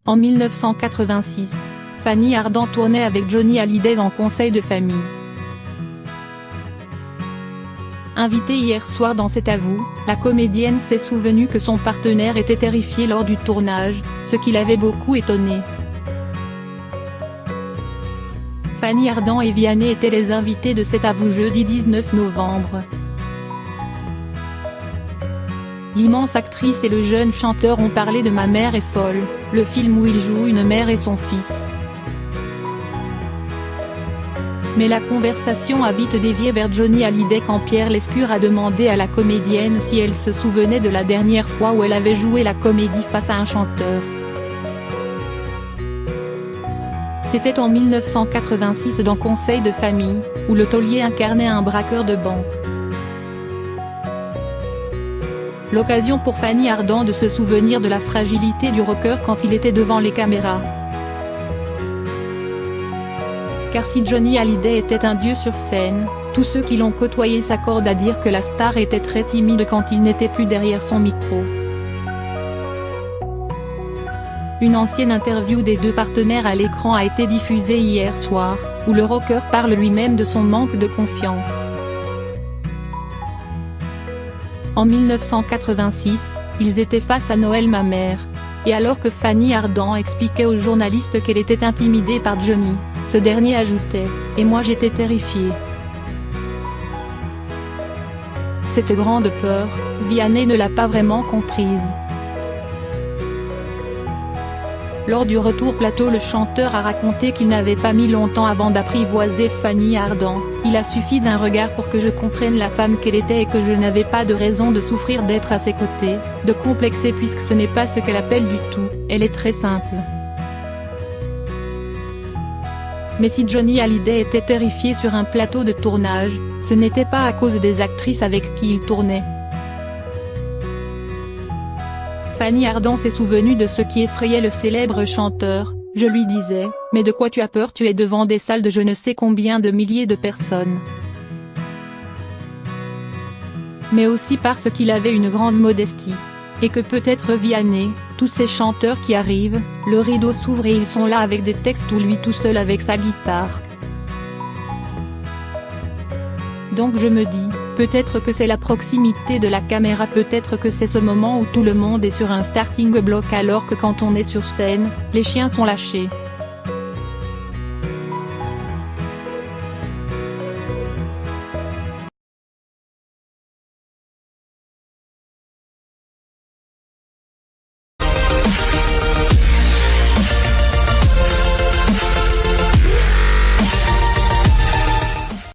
En 1986, Fanny Ardant tournait avec Johnny Hallyday dans Conseil de famille. Invitée hier soir dans C'est à vous, la comédienne s'est souvenue que son partenaire était terrifié lors du tournage, ce qui l'avait beaucoup étonné. Fanny Ardant et Vianney étaient les invités de C'est à vous jeudi 19 novembre. L'immense actrice et le jeune chanteur ont parlé de Ma mère est folle, le film où il joue une mère et son fils. Mais la conversation a vite dévié vers Johnny Hallyday quand Pierre Lescure a demandé à la comédienne si elle se souvenait de la dernière fois où elle avait joué la comédie face à un chanteur. C'était en 1986 dans Conseil de famille, où le taulier incarnait un braqueur de banque. L'occasion pour Fanny Ardant de se souvenir de la fragilité du rocker quand il était devant les caméras. Car si Johnny Hallyday était un dieu sur scène, tous ceux qui l'ont côtoyé s'accordent à dire que la star était très timide quand il n'était plus derrière son micro. Une ancienne interview des deux partenaires à l'écran a été diffusée hier soir, où le rocker parle lui-même de son manque de confiance. En 1986, ils étaient face à Noël ma mère. Et alors que Fanny Ardant expliquait aux journalistes qu'elle était intimidée par Johnny, ce dernier ajoutait « Et moi j'étais terrifiée ». Cette grande peur, Vianney ne l'a pas vraiment comprise. Lors du retour plateau, le chanteur a raconté qu'il n'avait pas mis longtemps avant d'apprivoiser Fanny Ardant. Il a suffi d'un regard pour que je comprenne la femme qu'elle était et que je n'avais pas de raison de souffrir d'être à ses côtés, de complexer puisque ce n'est pas ce qu'elle appelle du tout, elle est très simple. Mais si Johnny Hallyday était terrifié sur un plateau de tournage, ce n'était pas à cause des actrices avec qui il tournait. Fanny Ardant s'est souvenue de ce qui effrayait le célèbre chanteur. Je lui disais, mais de quoi tu as peur, tu es devant des salles de je ne sais combien de milliers de personnes. Mais aussi parce qu'il avait une grande modestie. Et que peut-être Vianney, tous ces chanteurs qui arrivent, le rideau s'ouvre et ils sont là avec des textes ou lui tout seul avec sa guitare. Donc je me dis, peut-être que c'est la proximité de la caméra, peut-être que c'est ce moment où tout le monde est sur un starting block alors que quand on est sur scène, les chiens sont lâchés.